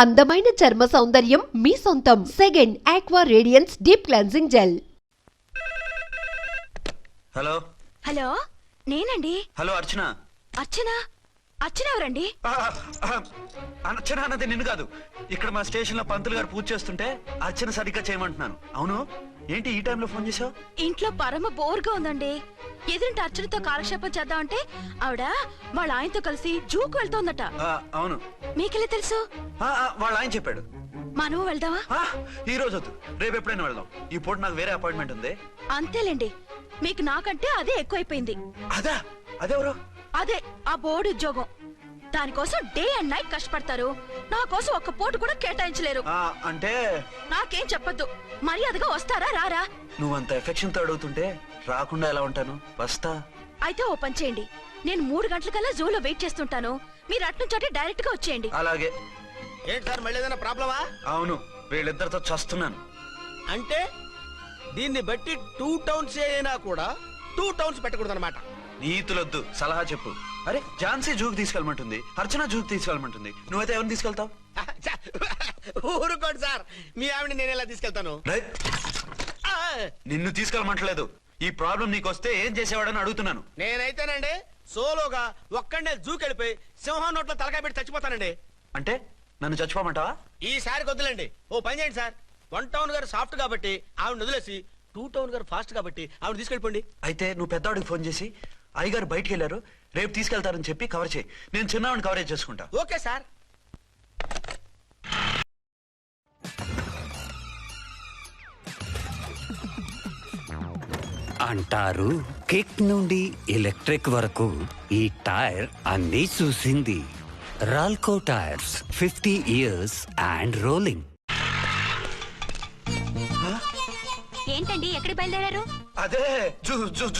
అందమైన చర్మ సౌందర్యం మీ సొంతం. Second aqua radiance deep cleansing gel. Hello hello నేనండి. హలో అర్చన. అర్చన అర్చన ఎవరండి? అర్చన అన్నది నిన్ను కాదు. ఇక్కడ మా స్టేషన్ లో పంతులు గారు పూజ చేస్తుంటే అర్చన సరిగ్గా చేయమంటున్నాను. అవును, ఏంటి ఈ టైంలో ఫోన్ చేసావు? ఇంట్లో పరమ బోర్గా ఉందండి. ఎదురింటి అర్చనతో కాలక్షేపం చేద్దామంటే ఆవిడ వాళ్ళ ఆయనతో కలిసి జూకు వెళ్తోందట. అవును. మీకెళ్ళి తెలుసు? వాళ్ళ ఆయన చెప్పాడు. మనం వెళ్దామా? ఈ రోజు వద్దు, రేపు ఎప్పుడైనా వెళ్దాం. ఈ పూట నాకు వేరే అపాయింట్మెంట్ ఉంది. అంతేలేండి, మీకు నాకంటే అదే ఎక్కువైపోయింది. అదా? అదెవరు? అదే ఆ బోర్డు ఉద్యోగం. దానికోసం డే అండ్ నైట్ కష్టపడతారు. నా కోసం ఒక్క పూట కూడా కేటాయించలేరు. అంటే నాకేం చెప్పొద్దు, మర్యాదగా వస్తారా రారా? నువ్వంత ఎఫెక్షన్ తో అడుగుతుంటే రాకుండా ఎలా ఉంటాను? వస్తా. అయితే ఓ పని చేయండి, నేను 3 గంటలకల్లా జూలో వెయిట్ చేస్తుంటాను. మీరు అట్నుంచి డైరెక్ట్ గా వచ్చేయండి. అలాగే. ఏంటి సార్, మళ్ళీ ఏదైనా ప్రాబ్లమా? అవును, వీళ్ళిద్దరితో చస్తున్నాను. అంటే దీన్ని బట్టి 2 టౌన్స్ అయినా కూడా 2 టౌన్స్ పెట్టకూడదు అనమాట. నీతులొద్దు, సలహా చెప్పు. అరే, ఝాన్సీ జూకి తీసుకెళ్ళమంటుంది, అర్చన జూకి తీసుకెళ్ళమంటుంది. నువ్వైతే ఎవరిని తీసుకెళ్తావు? ఊరుకోండి సార్, మీ ఆవిడ నేను ఎలా తీసుకెళ్తాను? నిన్ను తీసుకెళ్ళమంటలేదు. ఈ ప్రాబ్లం నీకొస్తే ఏం చేసేవాడని అడుగుతున్నాను. నేనైతేనండి సోలోగా ఒక్కడే జూకెళ్ళిపోయి సింహం నోట్లో తలకాయ పెట్టి చచ్చిపోతానండి. అంటే నన్ను చచ్చిపోమంటావా? ఈసారి వద్దులేండి, ఓ పని చేయండి సార్. 1 టౌన్ గారు సాఫ్ట్ కాబట్టి ఆవిడ వదిలేసి 2 టౌన్ గారు ఫాస్ట్ కాబట్టి ఆవిడ తీసుకెళ్ళిపోండి. అయితే నువ్వు పెద్దవాడికి ఫోన్ చేసి అయ్యగారు బయటికి వెళ్ళారు, రేపు తీసుకెళ్తారని చెప్పి కవర్ చేయి. నేను చిన్నవాడిని కవరేజ్ చేసుకుంటా. Okay sir. అంటారు కిక్ నుండి ఎలక్ట్రిక్ వరకు ఈ టైర్ అన్నీ చూసింది. రాల్కో టైర్స్ 50 years అండ్ రోలింగ్. ఏంటండి ఎక్కడికి బయలుదేరారు? అదే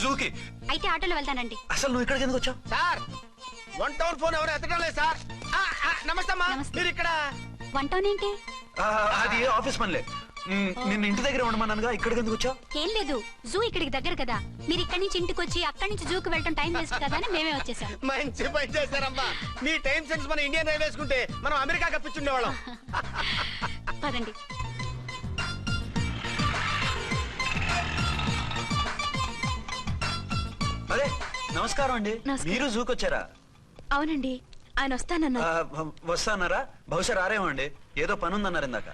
జూకి. అయితే ఆటోలో వెళ్తానండి. అసలు నువ్వు ఇక్కడికి ఎందుకు వచ్చావు? సార్, 1 టౌన్ ఫోన్ ఎవరు ఎత్తడం లేదు సార్. నమస్తే అమ్మా. మీరు ఇక్కడ? 1 టౌన్ ఏంటి? అది ఆఫీస్ పనిలే. నిన్ను ఇంటి దగ్గర ఉండమన్నానుగా, ఇక్కడికి ఎందుకు వచ్చావు? ఏం లేదు, జూ ఇక్కడికి దగ్గర కదా. మీరు ఇక్కడి నుంచి ఇంటికి వచ్చి అక్కడి నుంచి జూకి వెళ్ళటం టైం వేస్ట్ కదా అని మేమే వచ్చేసాం. మంచి పని చేశారమ్మా. మీ టైం సెన్స్ మన ఇండియన్ రైల్వేస్ కుంటే మనం అమెరికా కప్పించుండేవాళ్ళం. పదండి. అదే, నమస్కారం అండి. నమస్కారం. మీరు జూకి వచ్చారా? అవునండి, ఆయన వస్తానన్నా. వస్తానారా? బహుశా రారేమో అండి, ఏదో పని ఉందన్నారు ఇందాక.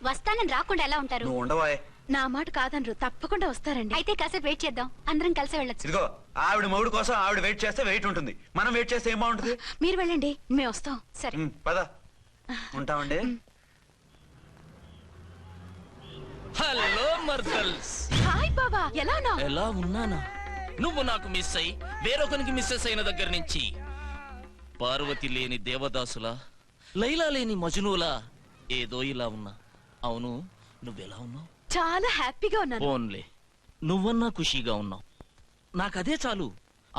వస్తానని రాకుండా ఎలా ఉంటారు? నువ్వు ఉండవాయ్. నా మాట కాదనరు, తప్పకుండా వస్తారండి. అయితే కాసేపు వెయిట్ చేద్దాం, అందరం కలిసి వెళ్ళొచ్చు. ఇదిగో, ఆవిడ మొగుడు కోసం ఆవిడ వెయిట్ చేస్తే వెయిట్ ఉంటుంది, మనం వెయిట్ చేస్తే ఏం బాగుంటుంది? మీరు వెళ్ళండి, మేము వస్తాం. సరే. పద, ఉంటామండి. హలో మర్దల్స్. హాయ్ బాబా, ఎలా ఉన్నావు? ఎలా ఉన్నానా? నువ్వు నాకు మిస్ అయి వేరొకరికి మిస్సెస్ అయిన దగ్గర నుంచి పార్వతి లేని దేవదాసులా, లైలా లేని మజునులా ఏదో ఇలా ఉన్నా. అవును, నువ్వెలా ఉన్నావు? చాలా హ్యాపీగా ఉన్నాను. ఫోన్లే, నువ్వన్నా ఖుషీగా ఉన్నావు, నాకదే చాలు.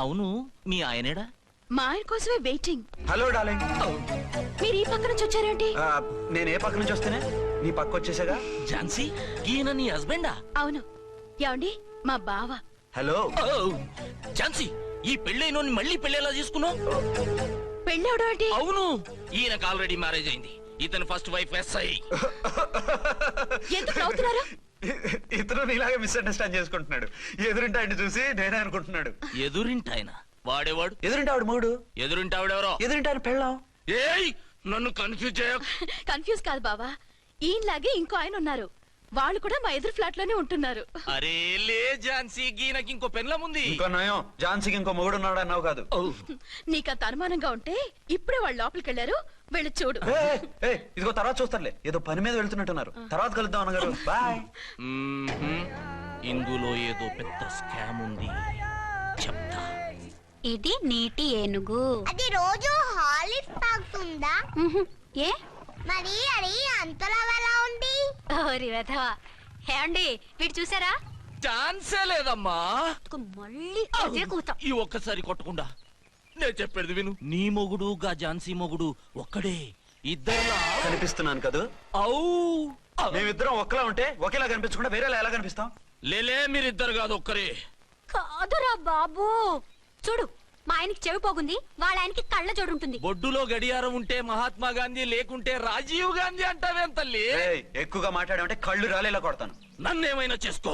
అవును, మీ ఆయనేడా? మా ఆయన కోసమే వెయిటింగ్. Hello darling. మీరు ఈ పక్క నుంచి వచ్చారేంటి? నేను ఏ పక్క నుంచి వస్తేనే నీ పక్క వచ్చేసాగా. ఝాన్సీ, ఈయన నీ హస్బెండా? అవును. ఏమండి, మా బావ. హలో. ఝాన్సీ, ఈ పెళ్ళైనోని మళ్ళీ పెళ్ళేలా చేసుకున్నావు? పెళ్ళవడం ఏంటి? అవును, ఈయనకు ఆల్రెడీ మ్యారేజ్ అయింది. ఇతను ఫస్ట్ వైఫ్ ఎస్ఐ. ఎందుకు నవ్వుతున్నారు? ఇతను నీలాగే మిస్అండర్స్టాండ్ చేసుకుంటున్నాడు. ఎదురింటి ఆయన చూసి నేనే అనుకుంటున్నాడు. ఎదురింటాయన వాడేవాడు? ఎదురింటి ఆవిడ మూడు. ఎదురింటి ఆవిడెవరో? ఎదురింటి ఆయన పెళ్ళాం. ఏయ్, నన్ను కన్ఫ్యూజ్ చేయ. కన్ఫ్యూజ్ కాదు బావా, ఈయనలాగే ఇంకో ఆయన ఉన్నారు. వాళ్ళు కూడా మా ఎదురు ఫ్లాట్ లోనే ఉంటున్నారు. అరే లే ఝాన్సీ, గీనకి ఇంకో పెన్లం ఉంది. ఇంకో నయం, ఝాన్సీకి ఇంకో మొగుడు ఉన్నాడు అన్నావు కాదు. నీకంత అనుమానంగా ఉంటే ఇప్పుడే వాళ్ళు లోపలికి వెళ్ళారు, వెళ్ళి చూడు. ఇదిగో తర్వాత చూస్తారులే, ఏదో పని మీద వెళ్తున్నట్టున్నారు. తర్వాత కలుద్దాం అన్నగారు. బాయ్. ఇందులో ఏదో పెద్ద స్కామ్ ఉంది, చెప్తా. ఇది నీటి ఏనుగు. అది రోజు హాలిక్స్ తాగుతుందా? ఏ మరి అది అంతలా ఎలా ఉంది? ఓరి వెధవా. ఏమండి, వీడు చూసారా? ఛాన్సే లేదమ్మా. మళ్ళీ అదే కూత. ఈ ఒక్కసారి కొట్టకుండా నేను చెప్పేది విను. నీ మొగుడు గా ఝాన్సీ మొగుడు ఒక్కడే, ఇద్దరులా కనిపిస్తున్నాను కదా? మేమిద్దరం ఒక్కలా ఉంటే ఒకేలా కనిపించకుండా వేరేలా ఎలా కనిపిస్తాం? లేలే, మీరిద్దరు కాదు ఒక్కరే. కాదురా బాబు, చూడు మా ఆయనకి చెవి పోగుంది, వాళ్ళ ఆయనకి కళ్ళ జోడు ఉంటుంది. బొడ్డులో గడియారం ఉంటే మహాత్మా గాంధీ, లేకుంటే రాజీవ్ గాంధీ అంటావేం తల్లి? ఏయ్, ఎక్కువగా మాట్లాడామంటే కళ్ళు రాలేలా కొడతాను. నన్నేమైనా చేసుకో,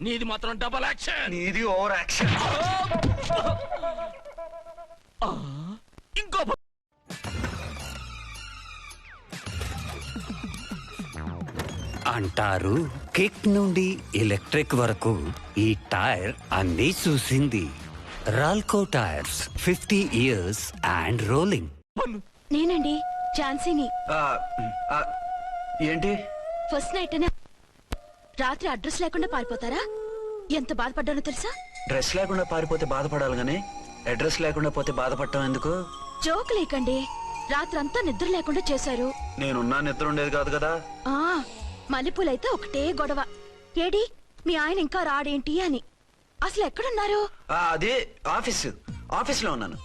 నీది మాత్రం డబల్ యాక్షన్. నీది ఓవర్ యాక్షన్. ఇంకో అంటారు కిక్ నుండి ఎలక్ట్రిక్ వరకు ఈ టైర్ అన్నీ చూసింది. రాల్కో టైర్స్ 50 ఇయర్స్ అండ్ రోలింగ్. నేనండి ఝాన్సీని. ఆ, ఆ, ఏంటి ఫస్ట్ నైట్ అనే రాత్రి అడ్రస్ లేకుండా పారిపోతారా? ఎంత బాధపడ్డానో తెలుసా? డ్రెస్ లేకుండా పారిపోతే బాధపడాలి గానీ అడ్రస్ లేకుండా పోతే బాధపడటం ఎందుకు? జోక్ లేకండి, రాత్రంతా నిద్ర లేకుండా చేశారు. నేనున్నా నిద్ర ఉండేది కాదు కదా. ఆ మల్లెపూలైతే ఒకటే గొడవ. ఏడి మీ ఆయన ఇంకా రాడేంటి అని. అసలు ఎక్కడున్నారు? అది ఆఫీస్ లో ఉన్నాను.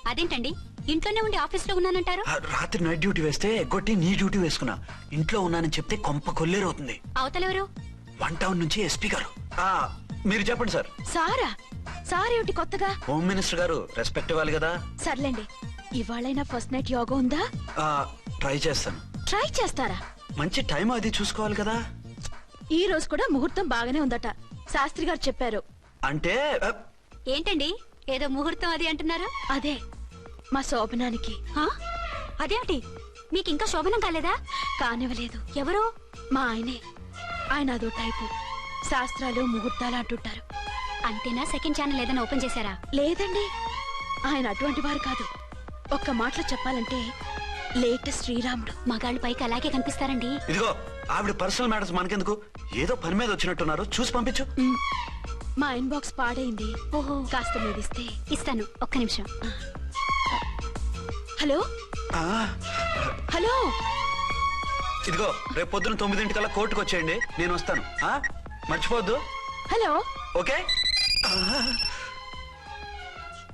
అదేంటండి, ఇంట్లోనే ఉండి ఆఫీస్ లో ఉన్నానంటారు? రాత్రి నైట్ డ్యూటీ వేస్తే ఎగ్గొట్టి నీ డ్యూటీ వేసుకున్నా. ఇంట్లో ఉన్నానని చెప్తే కొంప కొల్లేరవుతుంది. అవతలెవరు? 1 టౌన్ నుంచి ఎస్పీ గారు. మీరు చెప్పండి సార్. సార్ ఏమిటి కొత్తగా? హోమ్ మినిస్టర్ గారు, రెస్పెక్ట్ ఇవ్వాలి కదా. సర్లేండి, ఇవాళైనా ఫస్ట్ నైట్ యోగా ఉందా? ట్రై చేస్తాను. ట్రై చేస్తారా? మంచి టైం అది చూసుకోవాలి కదా. ఈ రోజు కూడా ముహూర్తం బాగానే ఉందట, శాస్త్రి గారు చెప్పారు. అంటే ఏంటండి ఏదో ముహూర్తం అది అంటున్నారు? అదే మా శోభనానికి. ఆ? అదేమిటి, మీకు ఇంకా శోభనం కాలేదా? కానివ్వలేదు. ఎవరు? మా ఆయనే. ఆయన అదో టైపు, శాస్త్రాలు ముహూర్తాలు అంటుంటారు. అంతేనా? సెకండ్ ఛానల్ ఏదైనా ఓపెన్ చేశారా? లేదండి, ఆయన అటువంటి వారు కాదు. ఒక్క మాటలో చెప్పాలంటే లేటెస్ట్ శ్రీరాముడు. మగాళ్ళు పైకి అలాగే కనిపిస్తారండి. ఇదిగో, ఆవిడ పర్సనల్ మ్యాటర్స్ మనకెందుకు, ఏదో పని మీద వచ్చినట్టున్నారు, చూసి పంపించు. మా ఇన్బాక్స్ పాడైంది. ఓహో, కాస్త మీదిస్తే. ఇస్తాను, ఒక్క నిమిషం. హలో ఆ, హలో, ఇదిగో రేపు పొద్దున 9 కోర్టుకు వచ్చేయండి, నేను వస్తాను. మర్చిపోద్దు. Hello. Okay.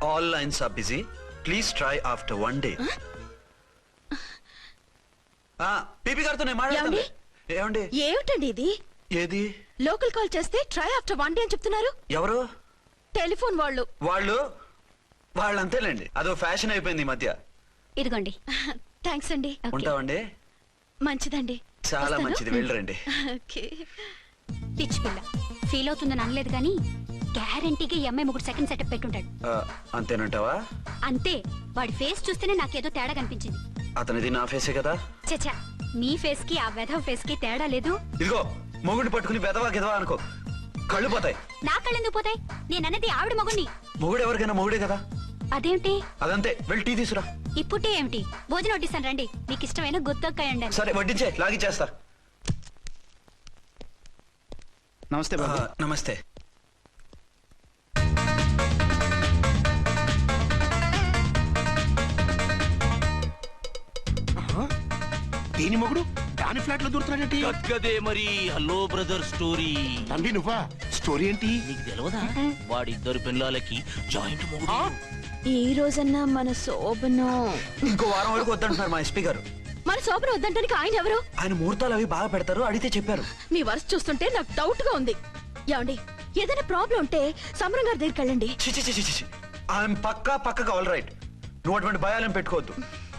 All lines are busy, please try after 1 day. PP గారితో నేను మాట్లాడండి. ఏమండి? ఏమిటండి ఇది? ఏది? లోకల్ కాల్ చేస్తే ట్రై ఆఫ్టర్ 1 day అని చెప్తున్నారు. ఎవరు? టెలిఫోన్ వాళ్ళు. వాళ్ళు అంతేలేండి, అదో ఫ్యాషన్ అయిపోయింది ఈ మధ్య. ఇదిగోండి. థ్యాంక్స్ అండి. ఓకే. ఉంటామండి. మంచిదండి. చాలా వస్తాను. మంచిది, వెళ్ళరండి. ఓకే. పిచ్చి పిల్ల ఫీల్ అవుతుందని అనలేదు కానీ గ్యారంటీగా ఈ అమ్మాయి 3 సెకండ్ సెటప్ పెట్టుంటాడు. అంతేనంటావా? అంతే, వాడి ఫేస్ చూస్తేనే నాకేదో తేడా కనిపించింది. అతనిది నా ఫేసే కదా. చచ్చా, మీ ఫేస్ కి ఆ వెధవ ఫేస్ కి తేడా లేదు. ఇదిగో, మొగుడిని పట్టుకుని బెదవా గిదవా అనుకో, కళ్ళు పోతాయి. నా కళ్ళు ఎందుకు పోతాయి? నేనన్నది ఆవిడ మగుణ్ణి. మొగుడు ఎవరికైనా మొగుడే కదా. అదేంటి? అదంతే, వెళ్ళి టీ తీసురా. ఇప్పుడే ఏమిటి? భోజనం వడ్డిస్తాను రండి, మీకు ఇష్టమైన గుత్తొక్కాయ ఉండండి. సరే వడ్డించే, లాగిచ్చేస్తా. నమస్తే బాబు. నమస్తే. దీని మొగుడు దాని ఫ్లాట్ లో దూరుతున్నాడేంటి? గదే మరి. Hello brother story. తండ్రి నువ్వా? స్టోరీ ఏంటి? నీకు తెలియదా? వాడిద్దరు పిల్లలకి జాయింట్ మొగుడు. ఈ రోజన్నా మన శోభనం. ఇంకో వారం వరకు వద్దంటున్నారు మా ఎస్పీ గారు. మన శోభనం వద్దంటానికి ఆయన ఎవరు? ఆయన ముహూర్తాలు అవి బాగా పెడతారు, అడిగితే చెప్పారు. మీ వరుస చూస్తుంటే నాకు డౌట్ గా ఉంది. ఏమండి, ఏదైనా ప్రాబ్లం ఉంటే సమరం గారి దగ్గరికి వెళ్ళండి. ఆయన పక్కగా ఆల్ రైట్. నువ్వు అటువంటి భయాలను పెట్టుకోవద్దు.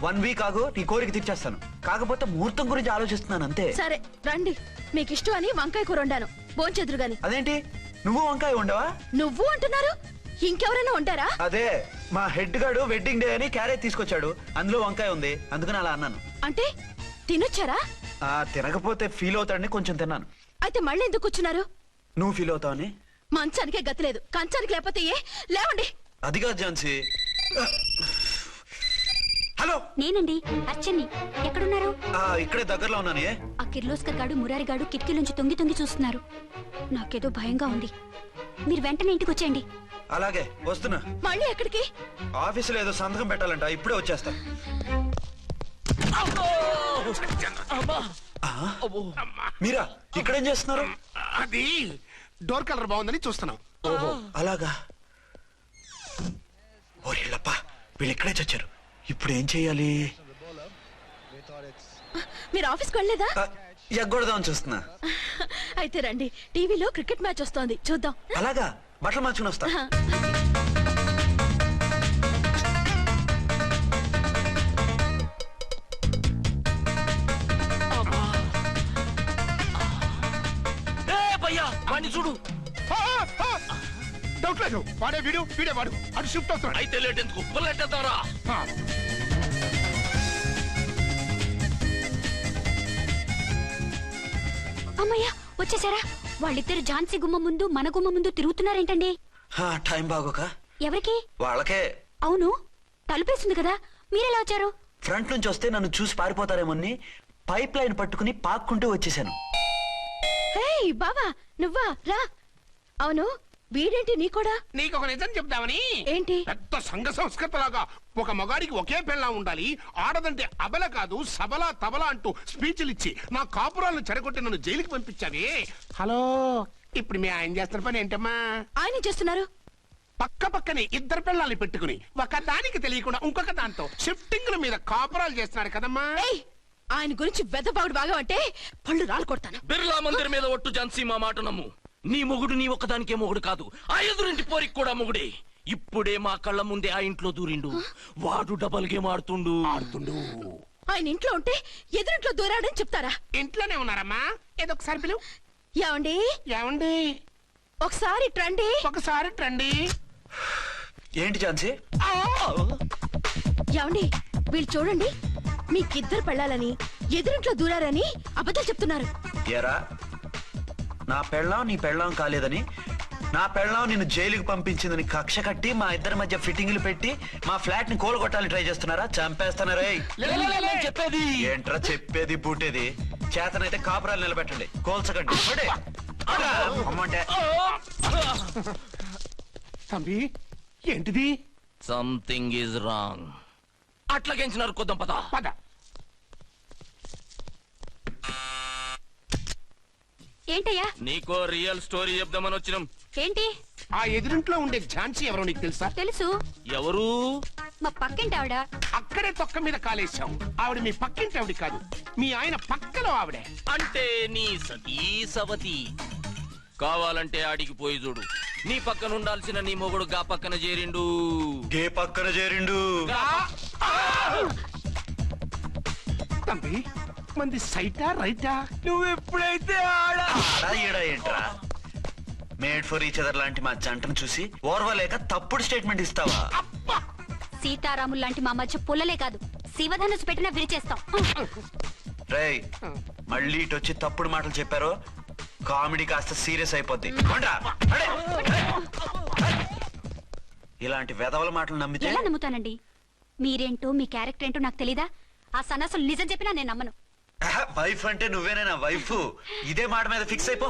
1 week ఆగు, నీ కోరిక తీర్చేస్తాను. కాకపోతే ముహూర్తం గురించి ఆలోచిస్తున్నాను అంతే. సరే రండి, మీకు ఇష్టం అని వంకాయ కూర వండాను, భోంచెదురు గాని. అదేంటి, నువ్వు వంకాయ ఉండవా? నువ్వు అంటున్నారు, ఇంకెవరైనా ఉంటారా? అదే, మా హెడ్ గాడు వెడ్డింగ్ డే అని క్యారేజ్ తీసుకొచ్చాడు, అందులో వంకాయ ఉంది, అందుకని అలా అన్నాను. అంటే తినొచ్చారా? తినకపోతే ఫీల్ అవుతాడని కొంచెం తిన్నాను. అయితే మళ్ళీ ఎందుకు కూర్చున్నారు? నువ్వు ఫీల్ అవుతావని. మంచానికే గతి లేదు, కంచానికి లేకపోతే ఏ? లేవండి. అది కాదు ఝాన్సీ. హలో, నేనండి అర్చన్ని. ఎక్కడున్నారు? ఇక్కడే దగ్గరలో ఉన్నాను. ఆ కిర్లోస్కర్ గాడు మురారి గాడు కిటికీలోంచి తొంగి తొంగి చూస్తున్నారు. నాకేదో భయంగా ఉంది. మీరు వెంటనే ఇంటికి వచ్చేయండి. అలాగే వస్తున్నా. మళ్ళీ ఎక్కడికి? ఆఫీసులో ఏదో సంతకం పెట్టాలంట, ఇప్పుడే వచ్చేస్తా. మీరా ఇక్కడేం చేస్తున్నారు? అది డోర్ కలర్ బాగుందని చూస్తున్నాం. ఓహో అలాగా. ఓరేళ్ళప్ప, వీళ్ళు ఇక్కడే చచ్చారు. ఇప్పుడు ఏం చెయ్యాలి? మీరు ఆఫీస్కి వెళ్ళలేదా? ఎగ్గొడదామని చూస్తున్నా. అయితే రండి, టీవీలో క్రికెట్ మ్యాచ్ వస్తోంది, చూద్దాం. అలాగా, బట్టలు మార్చుకుని వస్తా. అటు చూడు. డౌట్ లేదు, వాడే వీడే వాడు అటు షిఫ్ట్ అవుతున్నాడు. అయితే లేట్ ఎందుకు, బుల్లెట్టేద్దాంరా. ఆ, అమ్మయ్యా వచ్చేసారా? వాళ్ళిద్దరు ఝాన్సీ గుమ్మ ముందు మన గుమ్మ ముందు తిరుగుతున్నారేంటండి? టైం బాగోక ఎవరికి? వాళ్ళకే. అవును, తలుపేసింది కదా, మీరెలా వచ్చారు? ఫ్రంట్ నుంచి వస్తే నన్ను చూసి పారిపోతారేమోని పైప్ లైన్ పట్టుకుని పాక్కుంటూ వచ్చేసాను. హే బావా, నువ్వా రా. అవును, వీడేంటి నీ కూడా? నీకు ఒక నిజం చెప్దామని. ఏంటి? పెద్ద సంఘ సంస్కృతలాగా ఒక మగాడికి ఒకే పెళ్ళ ఉండాలి, ఆడదంటే అబల కాదు సబల తబల అంటూ స్పీచ్లు ఇచ్చి నా కాపురాలను చెడగొట్టి నన్ను జైలుకి పంపించావే. హలో, ఇప్పుడు మీ ఆయన చేస్తున్న పని ఏంటమ్మా? ఆయన ఏం చేస్తున్నారు? పక్క పక్కనే ఇద్దరు పిల్లల్ని పెట్టుకుని ఒక దానికి తెలియకుండా ఇంకొక దాంతో షిఫ్టింగ్ల మీద కాపురాలు చేస్తున్నాడు కదమ్మా. ఏయ్, ఆయన గురించి వెదబాగుడు బాగా అంటే పళ్ళు రాలు కొడతాను. బిర్లా మందిర్ మీద ఒట్టు ఝాన్సీ, మా మాట నమ్ము. నీ మొగుడు నీ ఒక్కదానికే మొగుడు కాదు, ఆ ఎదురింటి పోరికి కూడా మొగుడే. ఇప్పుడే మా కళ్ళ ముందే ఆ ఇంట్లో దూరిండు. వాడు డబల్ గేమ్ ఆడుతుండు. ఆయన ఇంట్లో ఉంటే ఎదురింట్లో దూరాడని చెప్తారా? ఇంట్లోనే ఉన్నారమ్మా, ఏదో ఒకసారి పిలువు. ఏమండి ఏమండి, ఒకసారి ట్రండి. ఒకసారి రండి. ఏంటి ఝాన్సీ? ఏమండి వీళ్ళు చూడండి, మీకిద్దరు పెళ్ళాలని ఎదురింట్లో దూరారని అబద్ధాలు చెప్తున్నారు. ఏరా, నా పెళ్ళాం నీ పెళ్ళాం కాలేదని, నా పెళ్ళాం నిన్ను జైలుకి పంపించిందని కక్ష కట్టి మా ఇద్దరి మధ్య ఫిట్టింగ్లు పెట్టి మా ఫ్లాట్ ని కోలుగొట్టాలని ట్రై చేస్తున్నారా? చంపేస్తున్నారే. చెప్పేది ఏంట్రా చెప్పేది బూటేది? చేతనైతే కాపురాలు నిలబెట్టండి, కోల్చకండి. పడే. అలా, అమ్మంటే తంబి, ఏంటిది? Something is wrong. అట్లాగెంచినారు కొద్దాం పద. పద. ఏంటయ్యా? నీకో రియల్ స్టోరీ చెప్దామని వచ్చినాం. ఏంటి? ఆ ఎదురింట్లో ఉండే ఝాన్సీ ఎవరో నీకు తెలుసా? తెలుసు, ఎవరు? మా పక్కింటి ఆవిడ. అక్కడే తొక్క మీద కాలేశావు. ఆవిడ మీ పక్కింటి ఆవిడ కాదు, మీ ఆయన పక్కలో ఆవిడే. అంటే నీ సతీ సవతి. కావాలంటే ఆడికి పోయి చూడు. నీ పక్కన ఉండాల్సిన నీ మొగుడు గా పక్కన చేరిండు. గే పక్కన చేరిండు. తంబి, మంది సైటా రైటా? నువ్వు ఎప్పుడైతే ఆడా ఈడా ఏంట్రా? మేడ్ ఫర్ ఈచ్ అదర్ లాంటి మా జంటను చూసి ఓర్వలేక తప్పుడు స్టేట్మెంట్ ఇస్తావా? సీతారాములు లాంటి మా మధ్య పుల్లలే కాదు, శివధనుసు పెట్టినా విరిచేస్తాం. రేయ్, మళ్ళీ ఇటు వచ్చి తప్పుడు మాటలు చెప్పారో కామెడీ కాస్త సీరియస్ అయిపోద్ది. కొండ్రా, అడే. ఇలాంటి వెధవల మాటలు నమ్మితే ఎలా నమ్ముతానండి? మీరేంటో మీ క్యారెక్టర్ ఏంటో నాకు తెలీదా? ఆ సన్నాసులు నిజం చెప్పినా నేను నమ్మను. వైఫ్ అంటే నువ్వేనా వైఫ్? ఇదే మాట మీద ఫిక్స్ అయిపో.